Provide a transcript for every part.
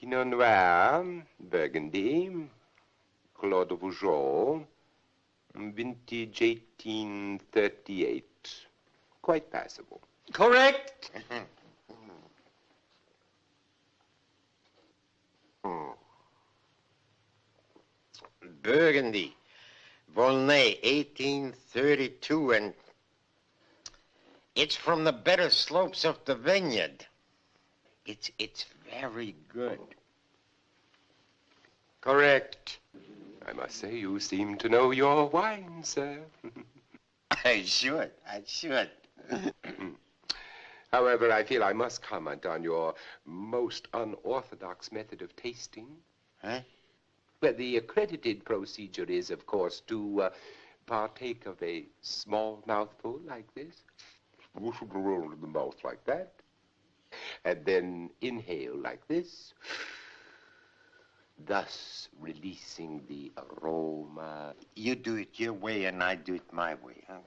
Pinot Noir, Burgundy, Clos de Vougeot, vintage 1838. Quite passable. Correct. Burgundy, Volnay, 1832, and it's from the better slopes of the vineyard. It's very good. Correct. I must say you seem to know your wine, sir. I should. However, I feel I must comment on your most unorthodox method of tasting. Huh? Well, the accredited procedure is, of course, to partake of a small mouthful like this. Whoosh it around in the mouth like that. And then inhale like this. Thus releasing the aroma. You do it your way and I do it my way, huh?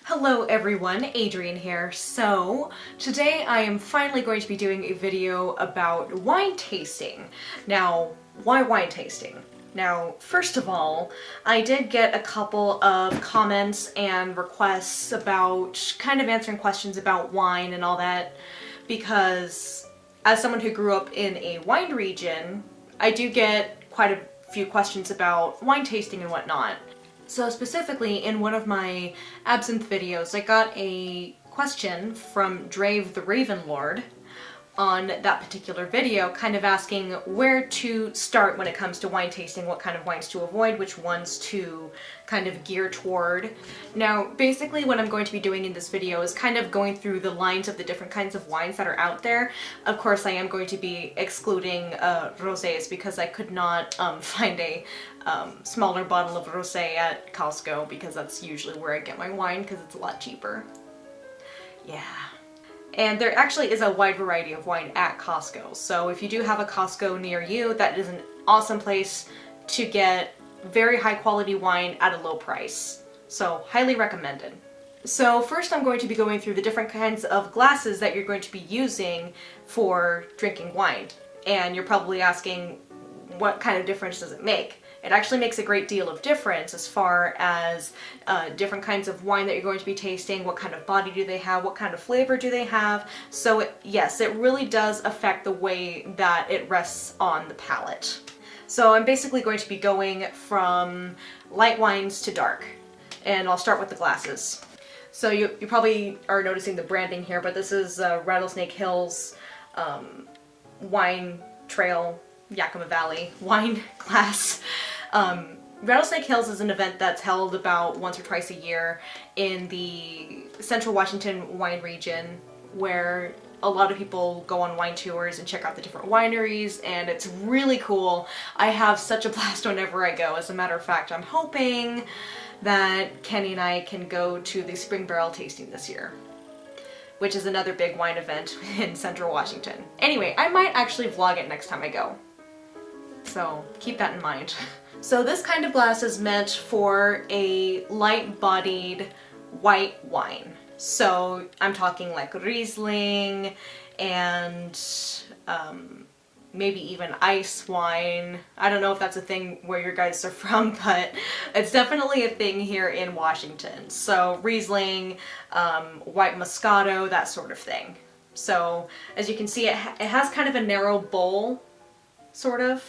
Hello everyone, Adrienne here. So today I am finally going to be doing a video about wine tasting. Now, why wine tasting? Now, first of all, I did get a couple of comments and requests about kind of answering questions about wine and all that, because as someone who grew up in a wine region, I do get quite a few questions about wine tasting and whatnot. So specifically, in one of my absinthe videos, I got a question from Drave the Raven Lord on that particular video, kind of asking where to start when it comes to wine tasting, what kind of wines to avoid, which ones to kind of gear toward. Now, basically what I'm going to be doing in this video is kind of going through the lines of the different kinds of wines that are out there. Of course, I am going to be excluding rosés because I could not find a smaller bottle of rosé at Costco, because that's usually where I get my wine because it's a lot cheaper. Yeah. And there actually is a wide variety of wine at Costco. So if you do have a Costco near you, that is an awesome place to get very high quality wine at a low price. So highly recommended. So first I'm going to be going through the different kinds of glasses that you're going to be using for drinking wine. And you're probably asking, what kind of difference does it make? It actually makes a great deal of difference as far as different kinds of wine that you're going to be tasting, what kind of body do they have, what kind of flavor do they have. So yes, it really does affect the way that it rests on the palate. So I'm basically going to be going from light wines to dark, and I'll start with the glasses. So you probably are noticing the branding here, but this is Rattlesnake Hills Wine Trail Yakima Valley wine glass. Rattlesnake Hills is an event that's held about once or twice a year in the Central Washington wine region, where a lot of people go on wine tours and check out the different wineries, and it's really cool. I have such a blast whenever I go. As a matter of fact, I'm hoping that Kenny and I can go to the Spring Barrel tasting this year, which is another big wine event in Central Washington. Anyway, I might actually vlog it next time I go, so keep that in mind. So this kind of glass is meant for a light-bodied white wine. So I'm talking like Riesling and maybe even ice wine. I don't know if that's a thing where your guys are from, but it's definitely a thing here in Washington. So Riesling, white Moscato, that sort of thing. So as you can see, it has kind of a narrow bowl, sort of,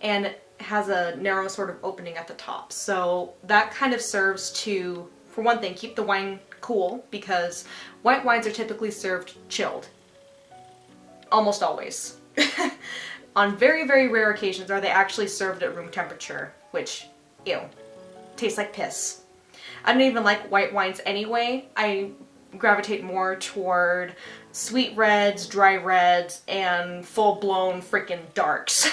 and it has a narrow sort of opening at the top. So that kind of serves to, for one thing, keep the wine cool, because white wines are typically served chilled. Almost always. On very, very rare occasions are they actually served at room temperature, which, ew, tastes like piss. I don't even like white wines anyway. I gravitate more toward sweet reds, dry reds, and full-blown freaking darks.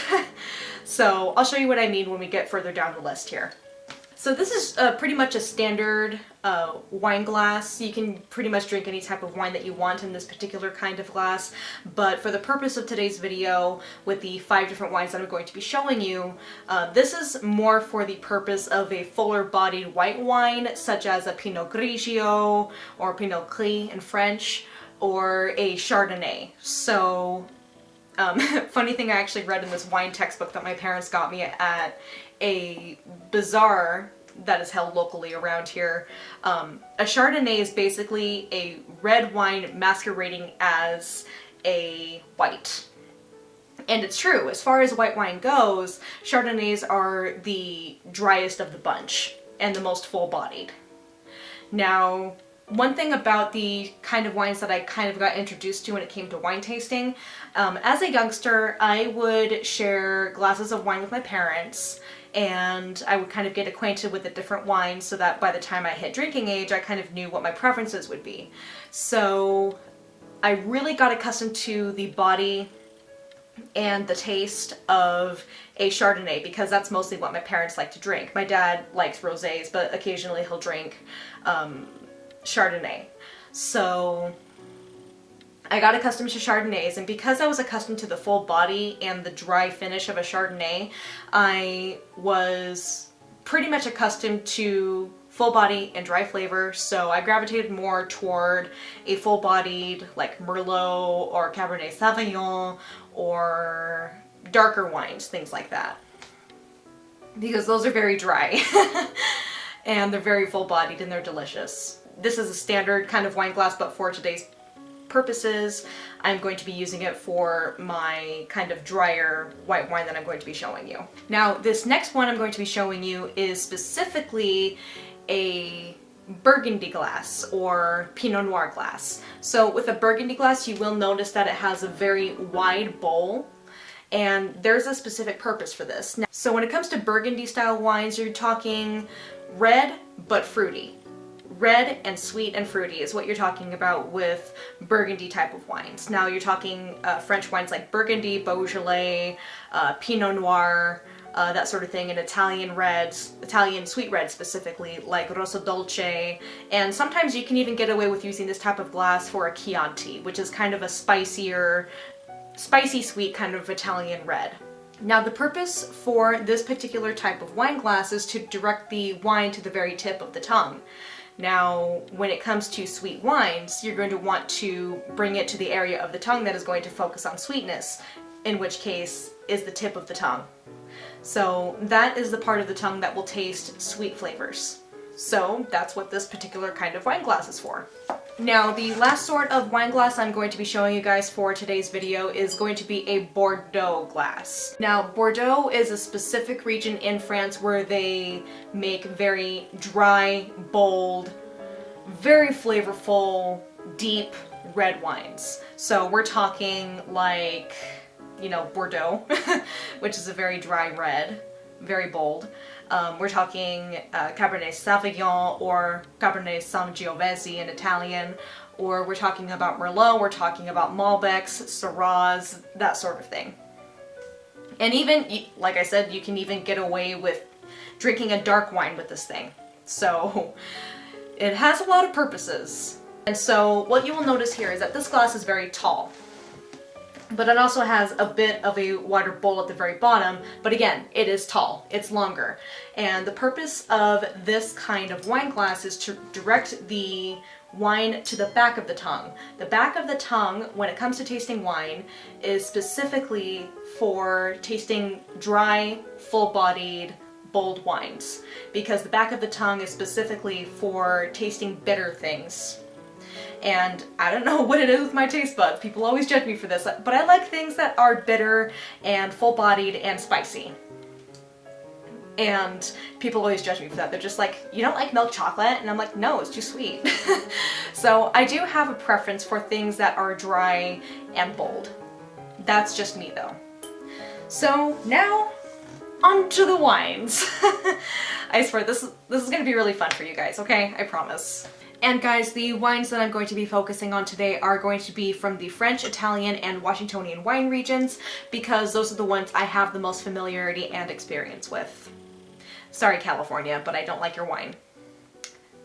So I'll show you what I mean when we get further down the list here. So this is pretty much a standard wine glass. You can pretty much drink any type of wine that you want in this particular kind of glass, but for the purpose of today's video, with the 5 different wines that I'm going to be showing you, this is more for the purpose of a fuller-bodied white wine, such as a Pinot Grigio, or Pinot Gris in French, or a Chardonnay. So, funny thing I actually read in this wine textbook that my parents got me at a bazaar that is held locally around here. A Chardonnay is basically a red wine masquerading as a white. And it's true, as far as white wine goes, Chardonnays are the driest of the bunch and the most full-bodied. Now, one thing about the kind of wines that I kind of got introduced to when it came to wine tasting, as a youngster, I would share glasses of wine with my parents, and I would kind of get acquainted with the different wines so that by the time I hit drinking age, I kind of knew what my preferences would be. So I really got accustomed to the body and the taste of a Chardonnay, because that's mostly what my parents like to drink. My dad likes rosés, but occasionally he'll drink Chardonnay. So I got accustomed to Chardonnays, and because I was accustomed to the full body and the dry finish of a Chardonnay, I was pretty much accustomed to full body and dry flavor, so I gravitated more toward a full-bodied like Merlot or Cabernet Sauvignon or darker wines, things like that, because those are very dry and they're very full-bodied and they're delicious. This is a standard kind of wine glass, but for today's purposes, I'm going to be using it for my kind of drier white wine that I'm going to be showing you. Now, this next one I'm going to be showing you is specifically a Burgundy glass or Pinot Noir glass. So with a Burgundy glass, you will notice that it has a very wide bowl, and there's a specific purpose for this. Now, so when it comes to Burgundy style wines, you're talking red but fruity. Red and sweet and fruity is what you're talking about with Burgundy type of wines. Now you're talking French wines like Burgundy, Beaujolais, Pinot Noir, that sort of thing, and Italian reds, Italian sweet reds specifically, like Rosso Dolce, and sometimes you can even get away with using this type of glass for a Chianti, which is kind of a spicier, spicy sweet kind of Italian red. Now the purpose for this particular type of wine glass is to direct the wine to the very tip of the tongue. Now, when it comes to sweet wines, you're going to want to bring it to the area of the tongue that is going to focus on sweetness, in which case is the tip of the tongue. So that is the part of the tongue that will taste sweet flavors. So that's what this particular kind of wine glass is for. Now, the last sort of wine glass I'm going to be showing you guys for today's video is going to be a Bordeaux glass. Now, Bordeaux is a specific region in France where they make very dry, bold, very flavorful, deep red wines. So we're talking like, you know, Bordeaux, which is a very dry red, very bold. We're talking Cabernet Sauvignon or Cabernet Sangiovese in Italian, or we're talking about Merlot, we're talking about Malbecs, Syrahs, that sort of thing. And even, like I said, you can even get away with drinking a dark wine with this thing. So it has a lot of purposes. And so what you will notice here is that this glass is very tall, but it also has a bit of a wider bowl at the very bottom, but again, it is tall, it's longer. And the purpose of this kind of wine glass is to direct the wine to the back of the tongue. The back of the tongue, when it comes to tasting wine, is specifically for tasting dry, full-bodied, bold wines, because the back of the tongue is specifically for tasting bitter things. And I don't know what it is with my taste buds. People always judge me for this, but I like things that are bitter and full-bodied and spicy. And people always judge me for that. They're just like, you don't like milk chocolate? And I'm like, no, it's too sweet. So I do have a preference for things that are dry and bold. That's just me though. So now, on to the wines. I swear, this is gonna be really fun for you guys, okay? I promise. And guys, the wines that I'm going to be focusing on today are going to be from the French, Italian, and Washingtonian wine regions, because those are the ones I have the most familiarity and experience with. Sorry, California, but I don't like your wine.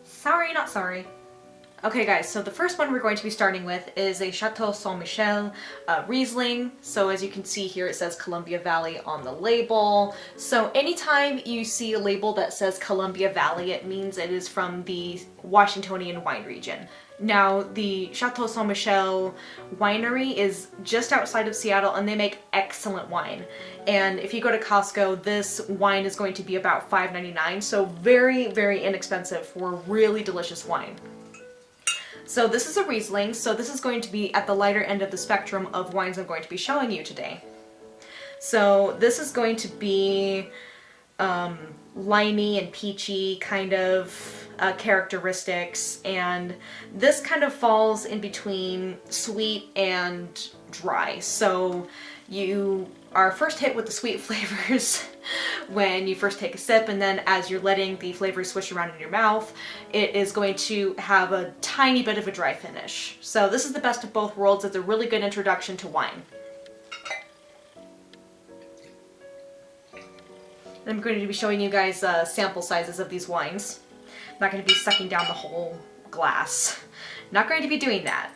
Sorry, not sorry. Okay guys, so the first one we're going to be starting with is a Chateau Saint Michel Riesling. So as you can see here, it says Columbia Valley on the label. So anytime you see a label that says Columbia Valley, it means it is from the Washingtonian wine region. Now, the Chateau Saint Michel winery is just outside of Seattle, and they make excellent wine. And if you go to Costco, this wine is going to be about $5.99, so very, very inexpensive for really delicious wine. So this is a Riesling, so this is going to be at the lighter end of the spectrum of wines I'm going to be showing you today. So this is going to be limey and peachy kind of characteristics, and this kind of falls in between sweet and dry. So you are first hit with the sweet flavors when you first take a sip, and then as you're letting the flavors swish around in your mouth, it is going to have a tiny bit of a dry finish. So this is the best of both worlds. It's a really good introduction to wine. I'm going to be showing you guys sample sizes of these wines. I'm not going to be sucking down the whole glass. Not going to be doing that.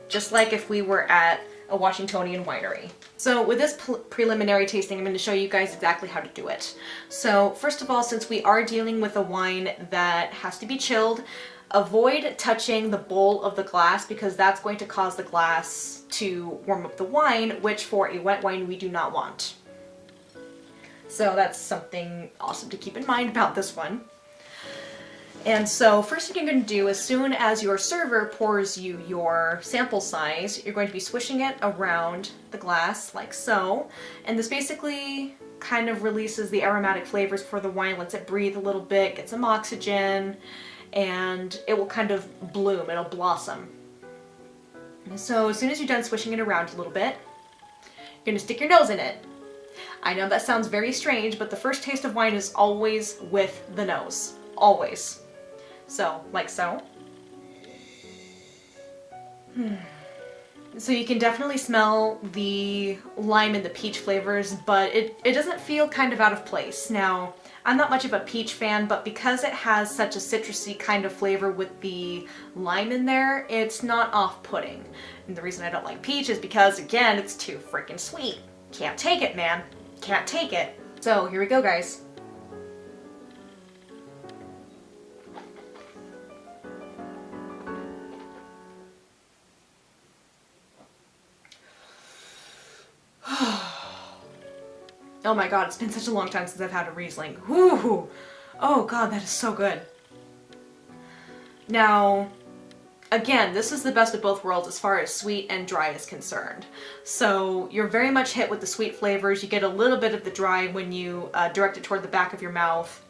Just like if we were at a Washingtonian winery. So with this preliminary tasting, I'm going to show you guys exactly how to do it. So first of all, since we are dealing with a wine that has to be chilled, avoid touching the bowl of the glass because that's going to cause the glass to warm up the wine, which for a wet wine we do not want. So that's something awesome to keep in mind about this one. And so first thing you're going to do, as soon as your server pours you your sample size, you're going to be swishing it around the glass like so. And this basically kind of releases the aromatic flavors for the wine, lets it breathe a little bit, get some oxygen, and it will kind of bloom, it'll blossom. And so as soon as you're done swishing it around a little bit, you're going to stick your nose in it. I know that sounds very strange, but the first taste of wine is always with the nose. Always. So, like so. So you can definitely smell the lime and the peach flavors, but it doesn't feel kind of out of place. Now, I'm not much of a peach fan, but because it has such a citrusy kind of flavor with the lime in there, it's not off-putting. And the reason I don't like peach is because, again, it's too freaking sweet. Can't take it, man. Can't take it. So, here we go, guys. Oh my god, it's been such a long time since I've had a Riesling. Woo! Oh god, that is so good. Now, again, this is the best of both worlds as far as sweet and dry is concerned. So you're very much hit with the sweet flavors. You get a little bit of the dry when you direct it toward the back of your mouth.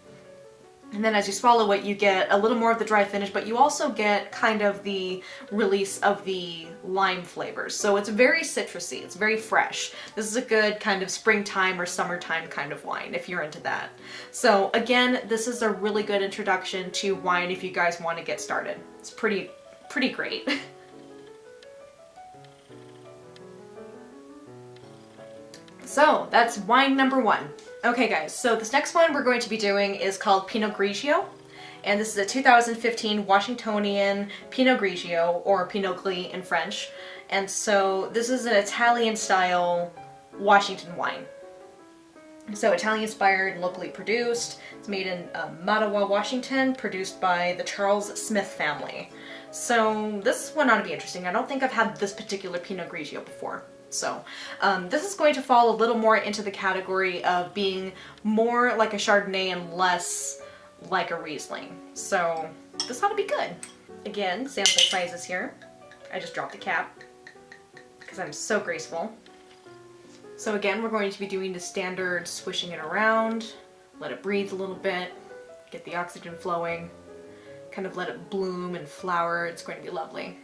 And then as you swallow it, you get a little more of the dry finish, but you also get kind of the release of the lime flavors. So it's very citrusy, it's very fresh. This is a good kind of springtime or summertime kind of wine if you're into that. So again, this is a really good introduction to wine if you guys want to get started. It's pretty great. So that's wine number one. Okay guys, so this next one we're going to be doing is called Pinot Grigio, and this is a 2015 Washingtonian Pinot Grigio, or Pinot Gris in French. And so this is an Italian style Washington wine. So Italian inspired, locally produced. It's made in Mattawa, Washington, produced by the Charles Smith family. So this one ought to be interesting. I don't think I've had this particular Pinot Grigio before. So this is going to fall a little more into the category of being more like a Chardonnay and less like a Riesling. So this ought to be good. Again, sample sizes here. I just dropped the cap because I'm so graceful. So again, we're going to be doing the standard swishing it around, let it breathe a little bit, get the oxygen flowing, kind of let it bloom and flower. It's going to be lovely.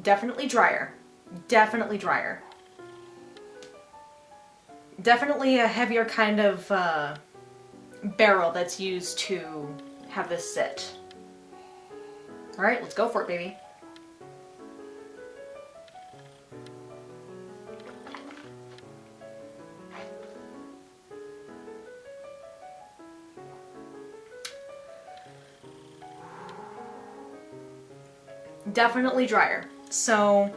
Definitely drier. Definitely drier. Definitely a heavier kind of barrel that's used to have this sit. Alright, let's go for it, baby. definitely drier. So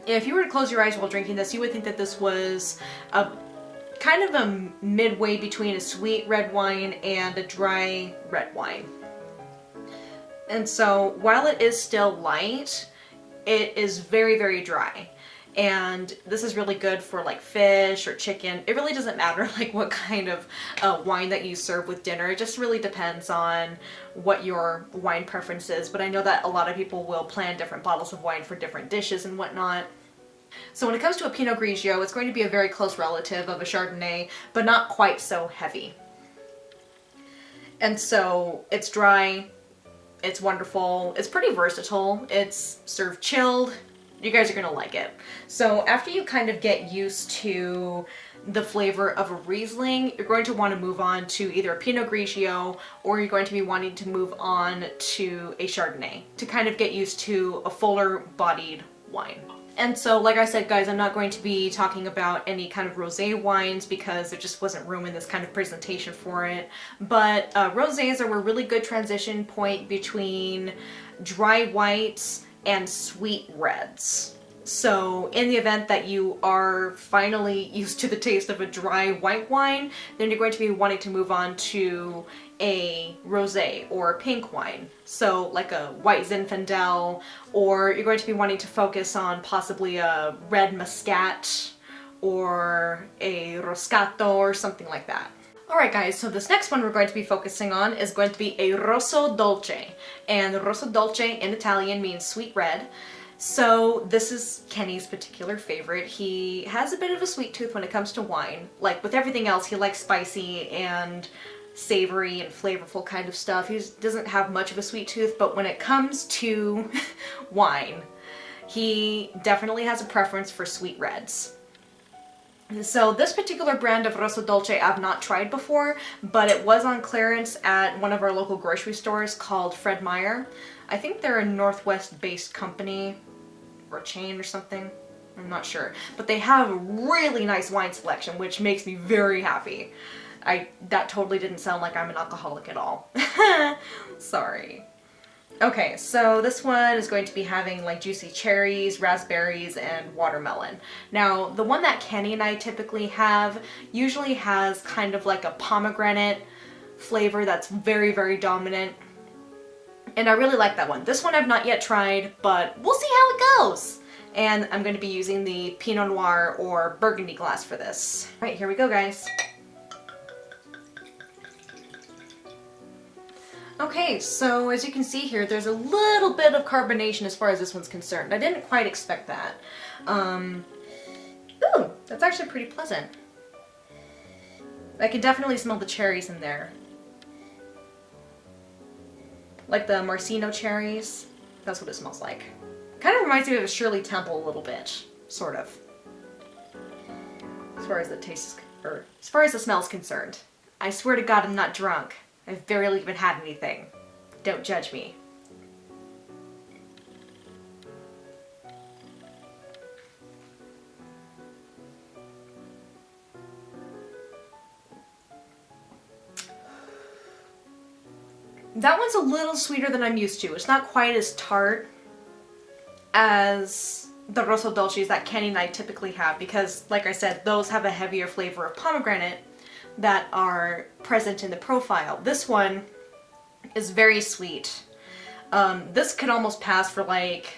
if you were to close your eyes while drinking this, you would think that this was a kind of a midway between a sweet red wine and a dry red wine. And so while it is still light, it is very, very dry. And this is really good for like fish or chicken. It really doesn't matter like what kind of wine that you serve with dinner. It just really depends on what your wine preference is. But I know that a lot of people will plan different bottles of wine for different dishes and whatnot. So when it comes to a Pinot Grigio, it's going to be a very close relative of a Chardonnay, but not quite so heavy. And so it's dry, it's wonderful, it's pretty versatile, it's served chilled. You guys are gonna like it. So after you kind of get used to the flavor of a Riesling, you're going to want to move on to either a Pinot Grigio, or you're going to be wanting to move on to a Chardonnay to kind of get used to a fuller bodied wine. And so, like I said, guys, I'm not going to be talking about any kind of rosé wines because there just wasn't room in this kind of presentation for it. But rosés are a really good transition point between dry whites and sweet reds. So in the event that you are finally used to the taste of a dry white wine, then you're going to be wanting to move on to a rosé or a pink wine. So like a white Zinfandel, or you're going to be wanting to focus on possibly a red Muscat or a Roscato or something like that. Alright guys, so this next one we're going to be focusing on is going to be a Rosso Dolce. And Rosso Dolce in Italian means sweet red. So this is Kenny's particular favorite. He has a bit of a sweet tooth when it comes to wine. Like with everything else, he likes spicy and savory and flavorful kind of stuff. He doesn't have much of a sweet tooth, but when it comes to wine, he definitely has a preference for sweet reds. So this particular brand of Rosso Dolce I've not tried before, but it was on clearance at one of our local grocery stores called Fred Meyer. I think they're a Northwest-based company or chain or something. I'm not sure. But they have a really nice wine selection, which makes me very happy. That totally didn't sound like I'm an alcoholic at all. Sorry. Okay, so this one is going to be having like juicy cherries, raspberries, and watermelon. Now, the one that Kenny and I typically have usually has kind of like a pomegranate flavor that's very, very dominant. And I really like that one. This one I've not yet tried, but we'll see how it goes. And I'm going to be using the Pinot Noir or Burgundy glass for this. All right, here we go, guys. Okay, so as you can see here, there's a little bit of carbonation as far as this one's concerned. I didn't quite expect that. Ooh, that's actually pretty pleasant. I can definitely smell the cherries in there. Like the Marcino cherries. That's what it smells like. Kind of reminds me of a Shirley Temple a little bit, sort of. As far as the taste, or as far as the smell is concerned. I swear to God I'm not drunk. I've barely even had anything. Don't judge me. That one's a little sweeter than I'm used to. It's not quite as tart as the Rosso Dolces that Kenny and I typically have because, like I said, those have a heavier flavor of pomegranate that are present in the profile. This one is very sweet. This could almost pass for like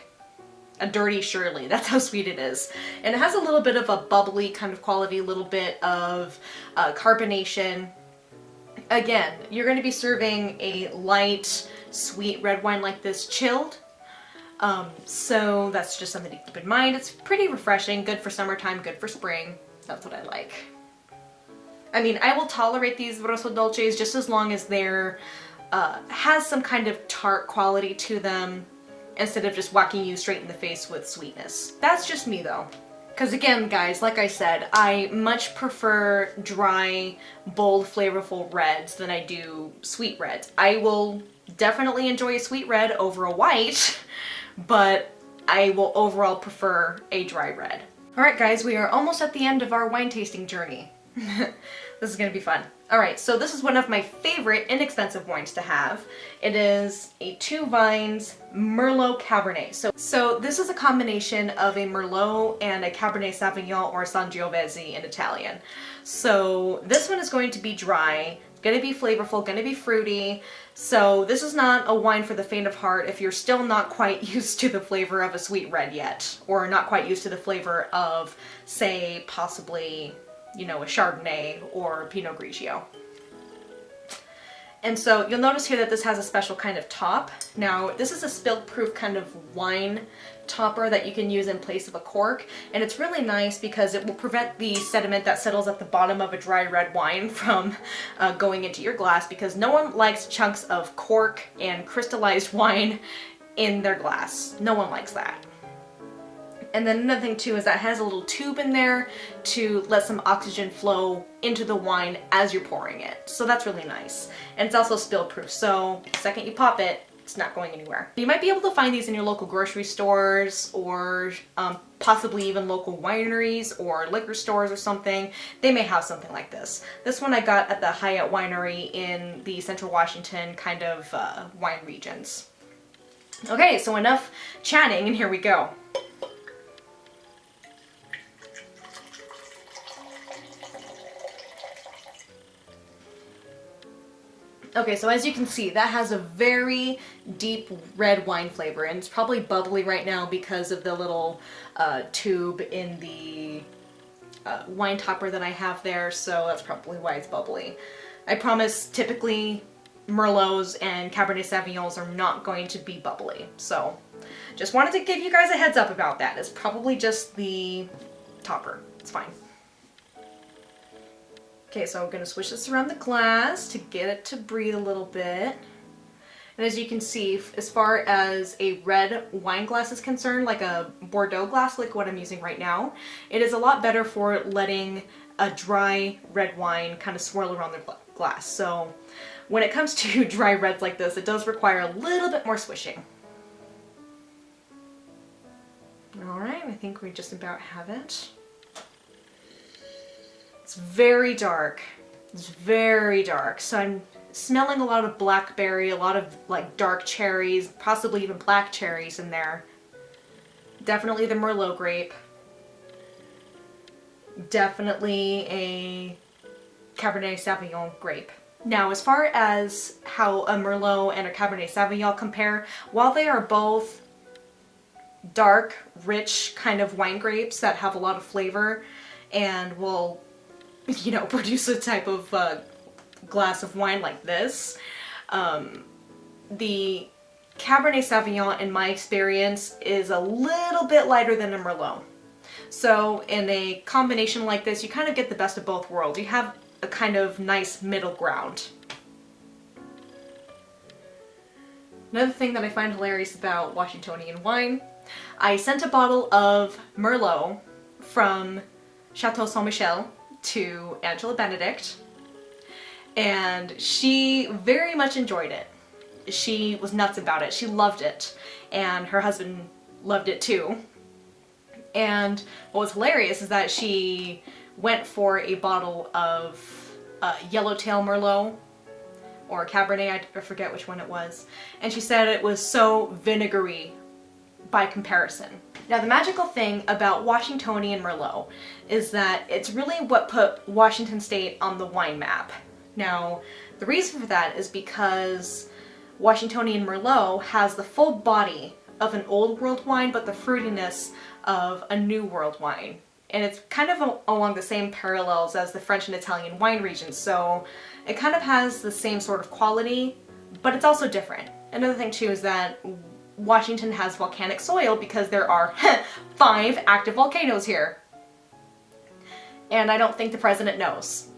a dirty Shirley. That's how sweet it is. And it has a little bit of a bubbly kind of quality, a little bit of carbonation. Again, you're going to be serving a light, sweet red wine like this chilled. So that's just something to keep in mind. It's pretty refreshing, good for summertime, good for spring. That's what I like. I mean, I will tolerate these Rosso Dolces just as long as they're has some kind of tart quality to them instead of just whacking you straight in the face with sweetness. That's just me though. Because again, guys, like I said, I much prefer dry, bold, flavorful reds than I do sweet reds. I will definitely enjoy a sweet red over a white, but I will overall prefer a dry red. Alright guys, we are almost at the end of our wine tasting journey. This is gonna be fun. Alright, so this is one of my favorite inexpensive wines to have. It is a 2 vines Merlot-Cabernet. So this is a combination of a Merlot and a Cabernet Sauvignon, or Sangiovese in Italian. So this one is going to be dry, gonna be flavorful, gonna be fruity. So this is not a wine for the faint of heart if you're still not quite used to the flavor of a sweet red yet, or not quite used to the flavor of, say, possibly, you know, a Chardonnay or Pinot Grigio. And so you'll notice here that this has a special kind of top. Now, this is a spill-proof kind of wine topper that you can use in place of a cork, and it's really nice because it will prevent the sediment that settles at the bottom of a dry red wine from going into your glass, because no one likes chunks of cork and crystallized wine in their glass. No one likes that. And then another thing too is that it has a little tube in there to let some oxygen flow into the wine as you're pouring it. So that's really nice. And it's also spill proof, so the second you pop it, it's not going anywhere. You might be able to find these in your local grocery stores, or possibly even local wineries or liquor stores or something. They may have something like this. This one I got at the Hyatt Winery in the Central Washington kind of wine regions. Okay, so enough chatting, and here we go. Okay, so as you can see, that has a very deep red wine flavor, and it's probably bubbly right now because of the little tube in the wine topper that I have there, so that's probably why it's bubbly. I promise, typically Merlots and Cabernet Sauvignons are not going to be bubbly, so just wanted to give you guys a heads up about that. It's probably just the topper. It's fine. Okay, so I'm going to swish this around the glass to get it to breathe a little bit. And as you can see, as far as a red wine glass is concerned, like a Bordeaux glass, like what I'm using right now, it is a lot better for letting a dry red wine kind of swirl around the glass. So when it comes to dry reds like this, it does require a little bit more swishing. Alright, I think we just about have it. It's very dark. It's very dark. So I'm smelling a lot of blackberry, a lot of like dark cherries, possibly even black cherries in there. Definitely the Merlot grape. Definitely a Cabernet Sauvignon grape. Now, as far as how a Merlot and a Cabernet Sauvignon compare, while they are both dark, rich kind of wine grapes that have a lot of flavor and will, you know, produce a type of glass of wine like this, the Cabernet Sauvignon, in my experience, is a little bit lighter than a Merlot. So in a combination like this, you kind of get the best of both worlds. You have a kind of nice middle ground. Another thing that I find hilarious about Washingtonian wine, I sent a bottle of Merlot from Chateau Saint Michel to Angela Benedict, and she very much enjoyed it. She was nuts about it. She loved it, and her husband loved it too. And what was hilarious is that she went for a bottle of Yellowtail Merlot, or Cabernet, I forget which one it was, and she said it was so vinegary by comparison. Now, the magical thing about Washingtonian Merlot is that it's really what put Washington State on the wine map. Now, the reason for that is because Washingtonian Merlot has the full body of an old world wine, but the fruitiness of a new world wine. And it's kind of along the same parallels as the French and Italian wine regions, so it kind of has the same sort of quality, but it's also different. Another thing too is that Washington has volcanic soil because there are 5 active volcanoes here. And I don't think the president knows.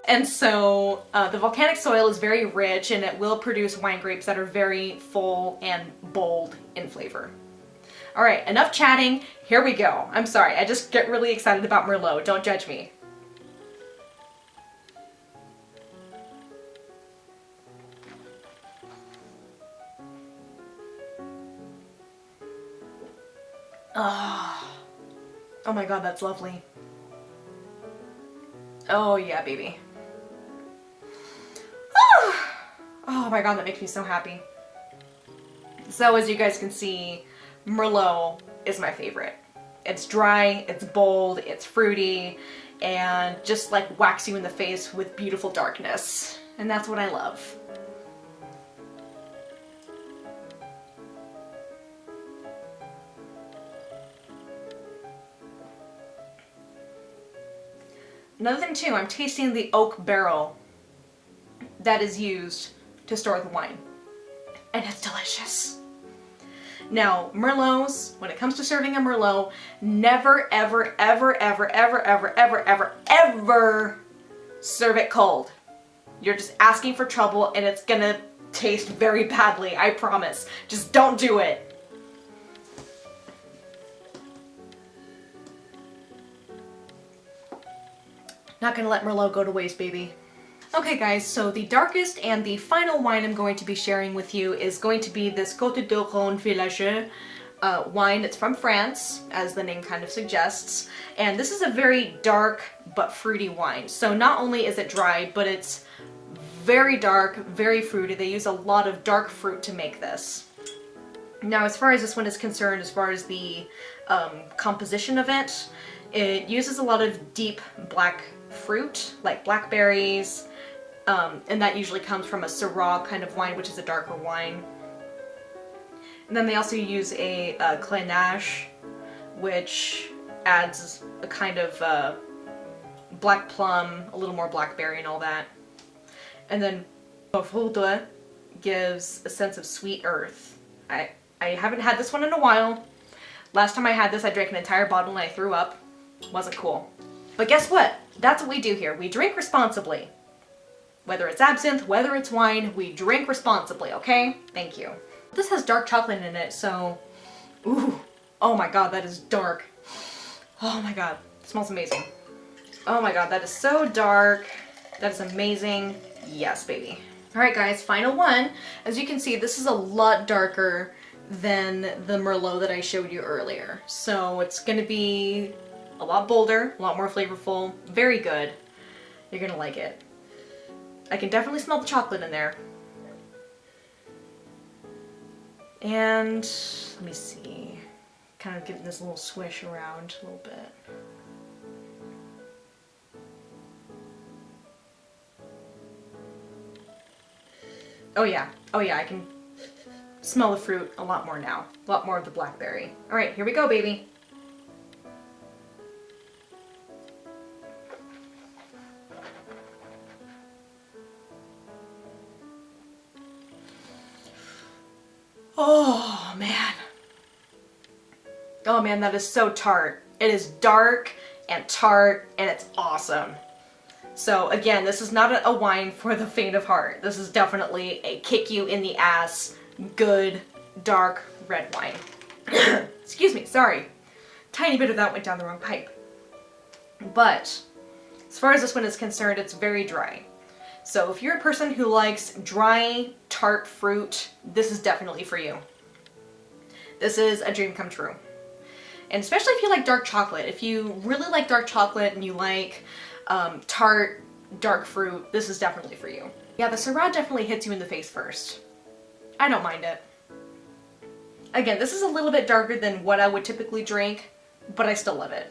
And so the volcanic soil is very rich, and it will produce wine grapes that are very full and bold in flavor. Alright, enough chatting, here we go. I'm sorry, I just get really excited about Merlot, don't judge me. Oh my god, that's lovely. Oh yeah, baby. Oh my god, that makes me so happy. So as you guys can see, Merlot is my favorite. It's dry, it's bold, it's fruity, and just like whacks you in the face with beautiful darkness. And that's what I love. Another thing too, I'm tasting the oak barrel that is used to store the wine. And it's delicious. Now, Merlots, when it comes to serving a Merlot, never, ever, ever, ever, ever, ever, ever, ever, ever serve it cold. You're just asking for trouble and it's gonna taste very badly, I promise. Just don't do it. Not gonna let Merlot go to waste, baby. Okay guys, so the darkest and the final wine I'm going to be sharing with you is going to be this Côte de Rhône Village wine. It's from France, as the name kind of suggests. And this is a very dark but fruity wine. So not only is it dry, but it's very dark, very fruity. They use a lot of dark fruit to make this. Now, as far as this one is concerned, as far as the composition of it, it uses a lot of deep black fruit, like blackberries, and that usually comes from a Syrah kind of wine, which is a darker wine. And then they also use a Grenache, which adds a kind of black plum, a little more blackberry and all that. And then Merlot gives a sense of sweet earth. I haven't had this one in a while. Last time I had this, I drank an entire bottle and I threw up. Wasn't cool. But guess what? That's what we do here. We drink responsibly. Whether it's absinthe, whether it's wine, we drink responsibly, okay? Thank you. This has dark chocolate in it, so... Ooh. Oh my god, that is dark. Oh my god. It smells amazing. Oh my god, that is so dark. That is amazing. Yes, baby. Alright guys, final one. As you can see, this is a lot darker than the Merlot that I showed you earlier. So it's going to be a lot bolder, a lot more flavorful, very good. You're going to like it. I can definitely smell the chocolate in there. And let me see. Kind of giving this a little swish around a little bit. Oh yeah, I can smell the fruit a lot more now. A lot more of the blackberry. Alright, here we go, baby. Oh man. Oh man, that is so tart. It is dark and tart and it's awesome. So again, this is not a wine for the faint of heart. This is definitely a kick you in the ass, good, dark red wine. Excuse me, sorry. Tiny bit of that went down the wrong pipe. But as far as this one is concerned, it's very dry. So if you're a person who likes dry, tart fruit, this is definitely for you. This is a dream come true. And especially if you like dark chocolate. If you really like dark chocolate and you like tart, dark fruit, this is definitely for you. Yeah, the Syrah definitely hits you in the face first. I don't mind it. Again, this is a little bit darker than what I would typically drink, but I still love it.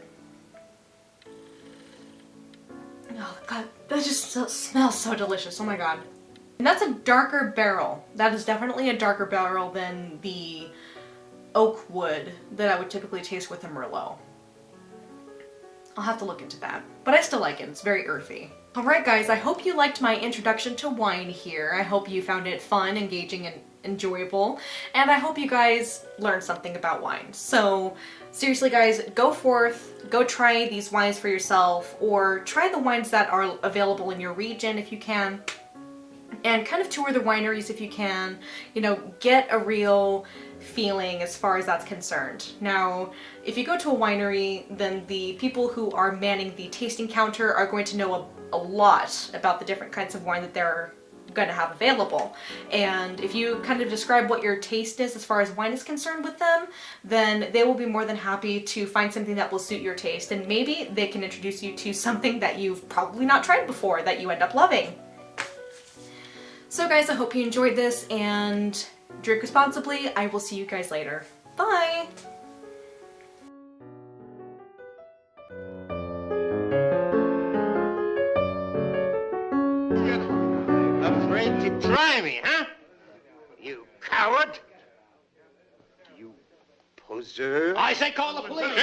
Oh god, that just smells so delicious, oh my god. And that's a darker barrel. That is definitely a darker barrel than the oak wood that I would typically taste with a Merlot. I'll have to look into that. But I still like it. It's very earthy. Alright guys, I hope you liked my introduction to wine here. I hope you found it fun, engaging, and enjoyable. And I hope you guys learned something about wine. So seriously guys, go forth, go try these wines for yourself, or try the wines that are available in your region if you can. And kind of tour the wineries if you can. You know, get a real feeling as far as that's concerned. Now, if you go to a winery, then the people who are manning the tasting counter are going to know a lot about the different kinds of wine that going to have available. And if you kind of describe what your taste is as far as wine is concerned with them, then they will be more than happy to find something that will suit your taste, and maybe they can introduce you to something that you've probably not tried before that you end up loving. So guys, I hope you enjoyed this, and drink responsibly. I will see you guys later. Bye! Afraid to try me, huh? You coward! You poser! I say call the police!